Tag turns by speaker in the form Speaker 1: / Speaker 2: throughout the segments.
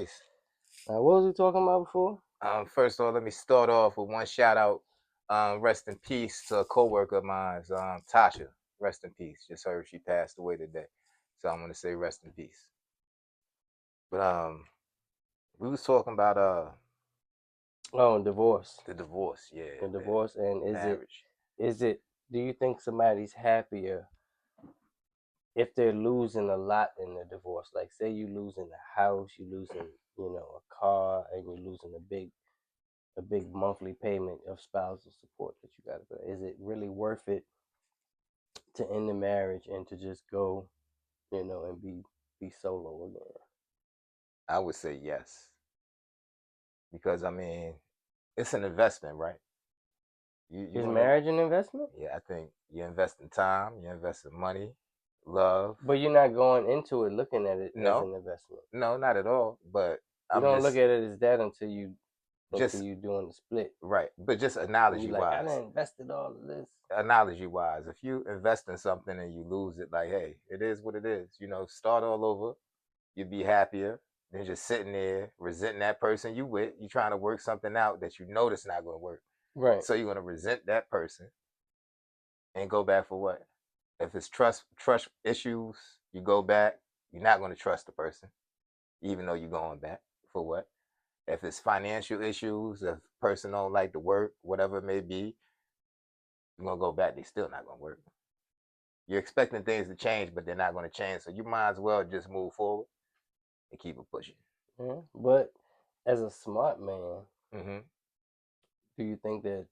Speaker 1: Peace.
Speaker 2: What was we talking about before?
Speaker 1: First of all, let me start off with one shout out. Rest in peace to a coworker of mine, Tasha. Rest in peace. Just heard she passed away today, so I'm gonna say rest in peace. But we was talking about
Speaker 2: Oh, divorce.
Speaker 1: the divorce. Yeah,
Speaker 2: The
Speaker 1: man.
Speaker 2: divorce, and
Speaker 1: Marriage.
Speaker 2: is it? Do you think somebody's happier if they're losing a lot in the divorce? Like, say you losing a house, you losing, a car, and you're losing a big monthly payment of spousal support that you got to pay. Is it really worth it to end the marriage and to just go, and be solo again?
Speaker 1: I would say yes, because I mean, it's an investment, right? You
Speaker 2: Is
Speaker 1: gonna
Speaker 2: marriage an investment?
Speaker 1: Yeah, I think you invest in time, you invest in money, love.
Speaker 2: But you're not going into it looking at it as
Speaker 1: No,
Speaker 2: an investment.
Speaker 1: no, not at all. But
Speaker 2: You
Speaker 1: I'm
Speaker 2: don't look
Speaker 1: just
Speaker 2: at it as that until
Speaker 1: just
Speaker 2: you doing the split.
Speaker 1: right. But just
Speaker 2: And you like, I done invested all of this.
Speaker 1: analogy wise, if you invest in something and you lose it, like, hey, it is what it is. Start all over. You'd be happier than just sitting there resenting that person you with. You trying to work something out that you know that's not going to work.
Speaker 2: Right.
Speaker 1: So you're going to resent that person and go back for what? If it's trust issues, you go back. You're not going to trust the person, even though you're going back for what? If it's financial issues, if person don't like to work, whatever it may be, you're gonna go back. They still not gonna work. You're expecting things to change, but they're not gonna change. So you might as well just move forward and keep it pushing.
Speaker 2: Yeah. But as a smart man,
Speaker 1: Mm-hmm.
Speaker 2: do you think that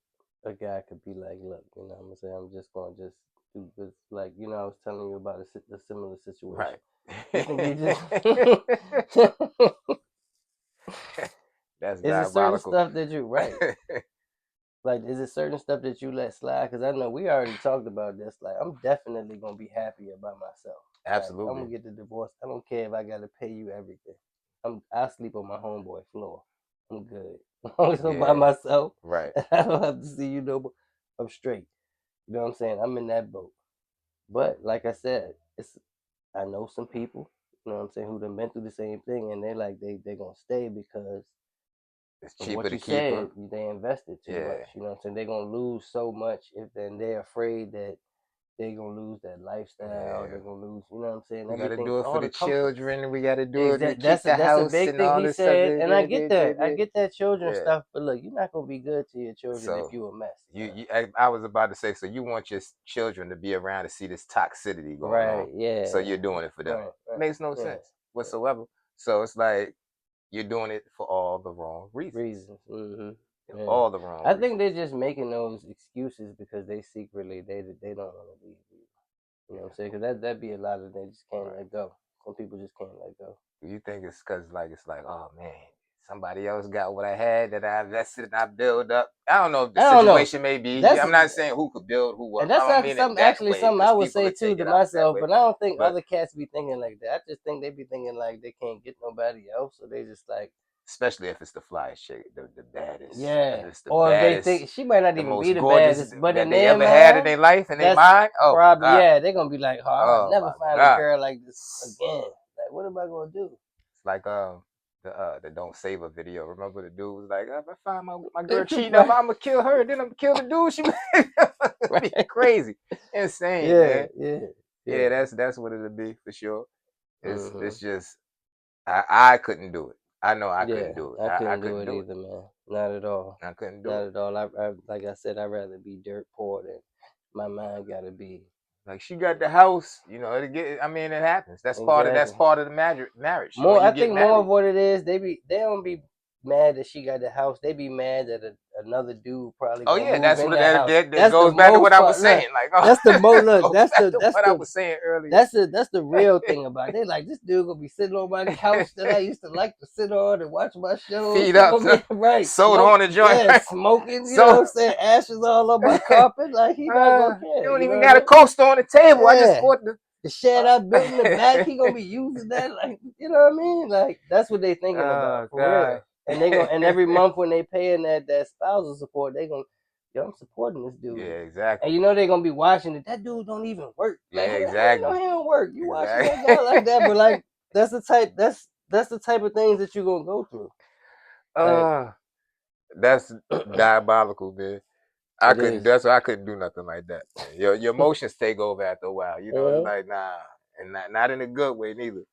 Speaker 2: a guy could be like, look, I'm gonna say I'm just gonna just do this, like, I was telling you about a similar situation.
Speaker 1: Right.
Speaker 2: You think you just
Speaker 1: That's
Speaker 2: is it certain
Speaker 1: diabolical.
Speaker 2: stuff that you right? Like, is it certain stuff that you let slide? Because I know we already talked about this. Like, I'm definitely gonna be happier by myself.
Speaker 1: Absolutely.
Speaker 2: Like, I'm gonna get the divorce. I don't care if I gotta pay you everything. I sleep on my homeboy floor. I'm good. I'm by myself.
Speaker 1: Right.
Speaker 2: I don't have to see you no more. I'm straight. You know what I'm saying? I'm in that boat. But like I said, I know some people, you know what I'm saying, who done been through the same thing, and they're like they're gonna stay because
Speaker 1: it's
Speaker 2: of
Speaker 1: cheaper
Speaker 2: what
Speaker 1: to
Speaker 2: you
Speaker 1: keep
Speaker 2: said.
Speaker 1: her.
Speaker 2: They invested too much. You know what I'm saying? They're gonna lose so much if then they're afraid that they're gonna lose that lifestyle.
Speaker 1: Yeah.
Speaker 2: They're gonna lose. You know what I'm saying?
Speaker 1: We got to
Speaker 2: Everything,
Speaker 1: do it
Speaker 2: all
Speaker 1: for the
Speaker 2: comforts.
Speaker 1: children. We got to do it to keep
Speaker 2: That's
Speaker 1: the
Speaker 2: that's a
Speaker 1: house
Speaker 2: big
Speaker 1: and
Speaker 2: thing
Speaker 1: all
Speaker 2: he
Speaker 1: this
Speaker 2: said,
Speaker 1: stuff.
Speaker 2: and I get that. I get that children stuff, but look, you're not gonna be good to your children if
Speaker 1: So
Speaker 2: you a mess.
Speaker 1: I was about to say, so you want your children to be around to see this toxicity going on.
Speaker 2: Right, yeah.
Speaker 1: So you're doing it for them.
Speaker 2: Right.
Speaker 1: Makes no sense whatsoever. So it's like you're doing it for all the wrong reasons.
Speaker 2: Mm-hmm. Yeah.
Speaker 1: All the wrong
Speaker 2: I
Speaker 1: reasons.
Speaker 2: think they're just making those excuses because they secretly they don't want to leave. You know what I'm saying? Because that'd be a lot of they just can't let go. Some people just can't let go.
Speaker 1: Do you think it's because it's like, oh man, somebody else got what I had that I invested and I build up? I don't know if the situation may be. I'm not saying who could build who up.
Speaker 2: And that's something I would say too to myself, but I don't think other cats be thinking like that. I just think they be thinking like they can't get nobody else, so they just like.
Speaker 1: Especially if it's the flyest chick, the baddest.
Speaker 2: Yeah.
Speaker 1: Or
Speaker 2: if they think she might not even be the baddest, but
Speaker 1: that
Speaker 2: in
Speaker 1: they
Speaker 2: their
Speaker 1: ever
Speaker 2: mind,
Speaker 1: had in their life and their mind. Oh,
Speaker 2: probably, yeah, they're gonna be like, oh, I'll never find
Speaker 1: God.
Speaker 2: a girl like this again. Like, what am I gonna do?
Speaker 1: It's like the Don't Save a video. Remember the dude was like, if I find my girl cheating, I'm gonna kill her. Then I'm gonna kill the dude. She be crazy, insane, man. Yeah. That's what it'll be for sure. It's just I couldn't do it. I know I couldn't do it.
Speaker 2: I couldn't do it either, man. Not at all.
Speaker 1: I couldn't do
Speaker 2: it. Not
Speaker 1: it.
Speaker 2: at all. I like I said, I'd rather be dirt poor than my mind gotta be.
Speaker 1: Like she got the house, it happens. That's part of the marriage.
Speaker 2: More, I think more of what it is, they don't be mad that she got the house. They be mad that another dude probably.
Speaker 1: Oh yeah,
Speaker 2: that's
Speaker 1: what
Speaker 2: that
Speaker 1: goes back to what I was saying. Like,
Speaker 2: that's the look. That's
Speaker 1: what I was saying earlier.
Speaker 2: That's the real thing about it. They like, this dude gonna be sitting on my couch that I used to like to sit on and watch my shows.
Speaker 1: Feet up,
Speaker 2: right?
Speaker 1: Soda on the joint,
Speaker 2: yeah, smoking. You know what I'm saying? Ashes all on my carpet. Like he not gonna care.
Speaker 1: You don't even got a coaster on the table. I just bought
Speaker 2: the shed I built in the back. He gonna be using that, like, you know what I mean? Like, that's what they thinking about for real. And they gonna, and every month when they paying that spousal support, they gonna, yo, I'm supporting this dude.
Speaker 1: Yeah, exactly.
Speaker 2: And they gonna be watching it. That dude don't even work.
Speaker 1: Like, yeah, exactly.
Speaker 2: He don't work. You watching that guy like that, but like that's the type. That's that's the type of things that you're gonna go through. Like
Speaker 1: Uh, that's diabolical, man. I
Speaker 2: it
Speaker 1: couldn't.
Speaker 2: is.
Speaker 1: That's why I couldn't do nothing like that. Man. Your emotions take over after a while. You know, it's like nah, and not in a good way neither.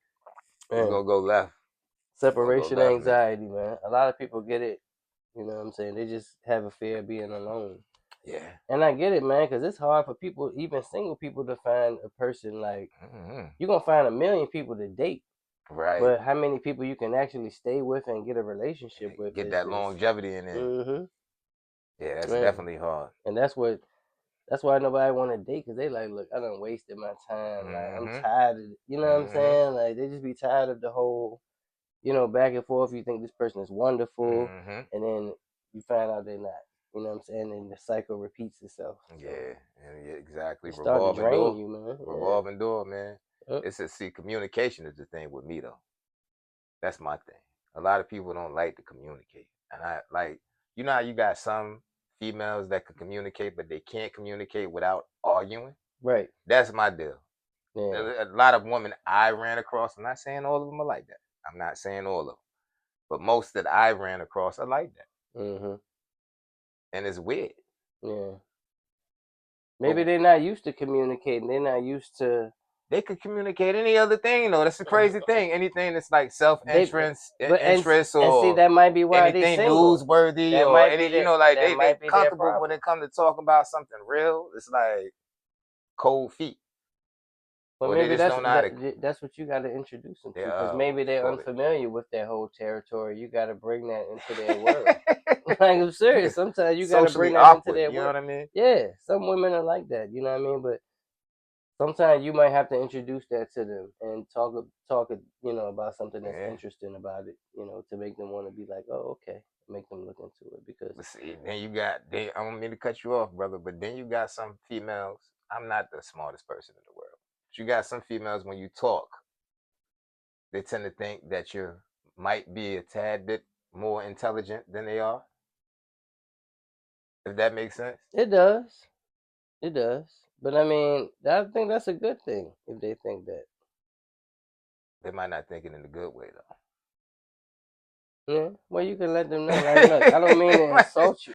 Speaker 1: It's
Speaker 2: Man,
Speaker 1: gonna go left. It's gonna go
Speaker 2: separation
Speaker 1: left, man.
Speaker 2: anxiety, man. A lot of people get it. You know what I'm saying? They just have a fear of being alone.
Speaker 1: Yeah.
Speaker 2: And I get it, man, because it's hard for people, even single people, to find a person. Like
Speaker 1: Hmm.
Speaker 2: you're gonna find a million people to date,
Speaker 1: Right.
Speaker 2: but how many people you can actually stay with and get a relationship with
Speaker 1: Get
Speaker 2: is
Speaker 1: that longevity in there.
Speaker 2: mm-hmm.
Speaker 1: Yeah, that's
Speaker 2: Man.
Speaker 1: definitely hard.
Speaker 2: And that's why nobody want to date, because they like, look, I done wasted my time. Like I'm
Speaker 1: Hmm.
Speaker 2: tired of it. You know what I'm
Speaker 1: Hmm.
Speaker 2: saying? Like they just be tired of the whole, back and forth. You think this person is wonderful,
Speaker 1: Hmm.
Speaker 2: and then you find out they're not. You know what I'm saying? And the cycle repeats itself. So
Speaker 1: Yeah, and yeah, exactly.
Speaker 2: it's starting to
Speaker 1: Revolving
Speaker 2: drain
Speaker 1: door.
Speaker 2: you, man. Yeah.
Speaker 1: Revolving door, man.
Speaker 2: Yep.
Speaker 1: It's a see, communication is the thing with me though. That's my thing. A lot of people don't like to communicate. And I like, you know how you got some females that can communicate, but they can't communicate without arguing?
Speaker 2: Right.
Speaker 1: That's my deal.
Speaker 2: Yeah.
Speaker 1: A lot of women I ran across, I'm not saying all of them are like that. I'm not saying all of them. But most that I ran across are like that.
Speaker 2: Mhm.
Speaker 1: And it's weird.
Speaker 2: Yeah.
Speaker 1: But
Speaker 2: Maybe they're not used to communicating. They're not used to
Speaker 1: they could communicate any other thing though. That's the crazy thing. Anything that's like self
Speaker 2: they, but
Speaker 1: interest
Speaker 2: and see
Speaker 1: or
Speaker 2: that might be why they
Speaker 1: anything
Speaker 2: single.
Speaker 1: newsworthy
Speaker 2: That
Speaker 1: or
Speaker 2: might be
Speaker 1: any,
Speaker 2: that.
Speaker 1: like
Speaker 2: That
Speaker 1: they
Speaker 2: might be their
Speaker 1: comfortable when
Speaker 2: problem.
Speaker 1: it comes to talking about something real. It's like cold feet.
Speaker 2: But
Speaker 1: Or they
Speaker 2: maybe
Speaker 1: just don't know how to
Speaker 2: that's what you got to introduce them to, because
Speaker 1: what
Speaker 2: maybe
Speaker 1: you
Speaker 2: they're
Speaker 1: call it.
Speaker 2: unfamiliar with that whole territory. You got to bring that into their world. Like I'm serious. Sometimes you got to bring
Speaker 1: Socially
Speaker 2: that into
Speaker 1: awkward,
Speaker 2: their
Speaker 1: you know
Speaker 2: world.
Speaker 1: what I mean?
Speaker 2: Yeah, some women are like that. You know what I mean? But sometimes you might have to introduce that to them and talk about something that's
Speaker 1: Yeah.
Speaker 2: interesting about it. To make them want to be like, oh, okay, make them look into it because
Speaker 1: But see, then you got I don't mean to cut you off, brother, but then you got some females. I'm not the smartest person in the world. But you got some females when you talk, they tend to think that you might be a tad bit more intelligent than they are. If that makes sense.
Speaker 2: it does. It does. But I mean, I think that's a good thing if they think that.
Speaker 1: They might not think it in a good way
Speaker 2: Yeah. Well, you can let them know. Like, look, I don't mean to
Speaker 1: though.
Speaker 2: insult you.